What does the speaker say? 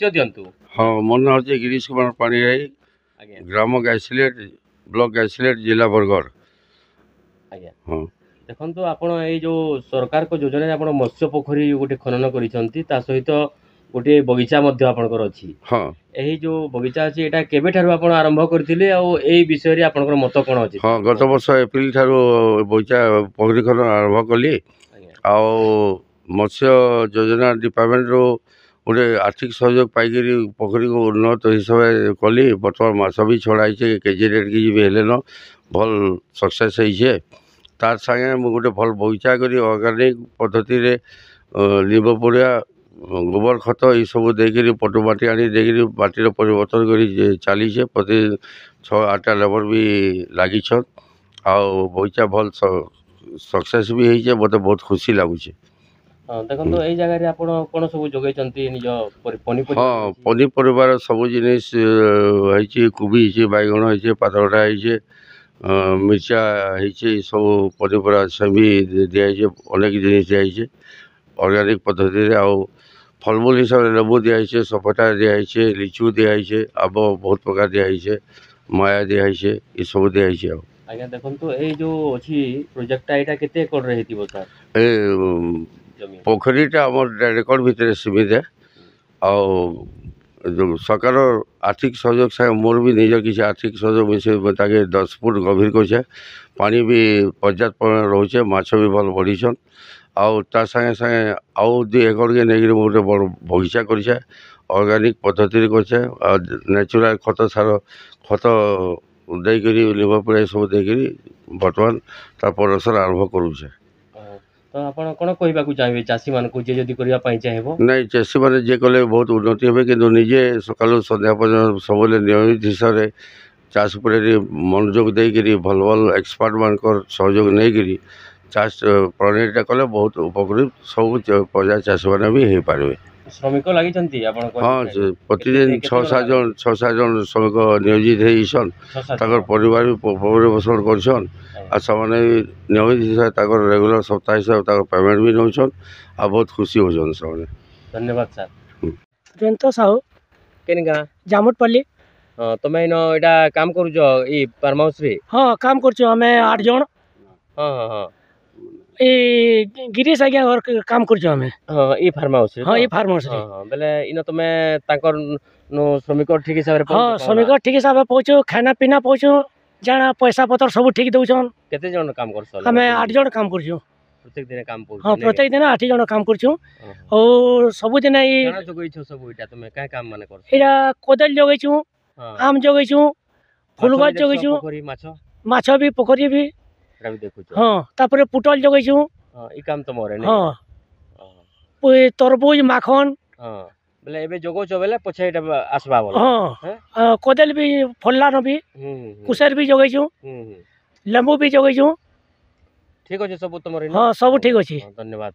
दिंतु। हाँ मो ना हूँ गिरीश कुमार पाणिग्राही आज्ञा ग्राम गायसिलेट ब्लॉक गायसिलेट जिला बरगढ़। आज्ञा हाँ देखो आपण ये जो सरकार को योजना आप मत्स्य पोखरी गोटे खनन कर सहित गोटे बगीचा आपणकर अच्छी हाँ यही जो बगीचा अच्छी यहाँ केबेठारु आपण आरंभ करथिले आ एई विषय रे आपणकर मत कोन अछि? हाँ गत वर्ष एप्रिल ठारू बगीचा पोखरी खनन आरंभ कली आज्ञा आ मत्स्य योजना डिपार्टमेंट रो गोटे आर्थिक सहयोग पाइक पोखरी को उन्नत हिसाब से कली बर्तमान माछ भी छड़ाई केजी रेट की भी हेले न भल सक्सेस है तार संगे मुझे गोटे भल बगीचा करी ऑर्गेनिक पद्धति रे लींब पड़िया गोबर खत ये सब देकर पटु माटी आनी देकर माटीर परिवर्तन कर चली प्रति 6-8 लेबर भी लगी बगीचा भल सक्सेस भी है मत बहुत खुशी लगुच। देखो यही जगह रे आपण कोन सब जोगैचंती निज पनीपरिया? हाँ पनीपरिवार सब जिनिस कोबी है बैगण है पातलघटा है मिर्चा है सब पनीपरिया से भी दिखाई अनेक जिनिस दिखाई ऑर्गेनिक पद्धति फलमूल हिसाब से लेबू दिखाई सपेटा दिखाई लिचु दिखाई आंब बहुत प्रकार दिखाई माया दिखाई ये सब दिखाई। आज्ञा देखो ये जो अच्छी प्रोजेक्टा यहाँ केते एकड़ रे हेतिबो सर? ए जमीन पोखरीटा आम रेकर्ड भितर सीमित है जो सरकार आर्थिक सहयोग से मोर भी निज किसी आर्थिक सहयोग मिसे 10 फुट गभीर कर पानी भी पर्याप्त परिमाण रोचे माछ भी भल बढ़ीछन आउ संगे संगे आउ 2 एकड़ के नहीं गोटे बड़ बगीचा कर ऑर्गेनिक पद्धति कर नेचुरल खत सार खत देकर लींब पड़िया सब देकर बर्तमान तार प्रदर्शन आरंभ करुचे। तो आपण कोन कहबा को चाहिबे चासी मान को जे जदी करिया पई चाहेबो? नहीं चाषी मैंने जे कले बहुत उन्नति हे कि निजे सकालू संध्या पर्यटन सब नियमित हिसाब से चाष पर मनोजोग देकर भल भल एक्सपर्ट मान सहयोग नहीं चाष प्रणालीटा कले बहुत उपकृत सब पर्याय चाषी मैंने भी हो पारे। श्रमिक लगी आपण हाँ प्रतिदिन 6-7 जन श्रमिक नियोजित होसन परिवार भी परिपोषण करछन आ सने नियमित हिसाब से रेगुलर सप्ताह हिसाब से पेमेंट भी नौछन आ बहुत खुशी होछन सने। धन्यवाद सर। जयंत साहू केन गाँ? जामुटपल्ली। तमे नो एटा काम करूजो ई फार्म हाउस रे? हाँ काम करछो हमें 8 जन। हाँ हाँ हाँ ए गिरीश आज्ञा घर काम करछो हमें। हाँ ई फार्म हाउस रे? हाँ ई फार्म हाउस रे। हाँ बेले इनो तमे ताकर नो श्रमिक ठीक हिसाब रे? हाँ श्रमिक ठीक हिसाब से पहुँचो खाना पीना पहुँचो जाना पैसा पतर सब ठीक दउछन। केते जन काम करछो? हमें 8 जन काम करछो प्रत्येक दिन काम पहुँच? हाँ प्रत्येक दिन 8 जन काम करछो और सब दिन ई खाना जोगैछो सब इटा तमे का काम माने करछो? एरा कोदल जोगैछो आम जोगैछो फूल गछ जोगैछो पोखरी माछ माछ भी पोखरी भी एटा भी देखुछो? हाँ तापर पुटल जोगैछो। हाँ ई काम तमरे नै? हाँ तरबूज माखन। हाँ बेले एबे जोगोछो बेले पछे एटा आसबा बोला? हाँ कोदल भी फल्ला न भी कुसर भी जोगैछो लेंबू भी जोगैछो। ठीक अछि सब तमरे? हाँ सब ठीक अछि। धन्यवाद।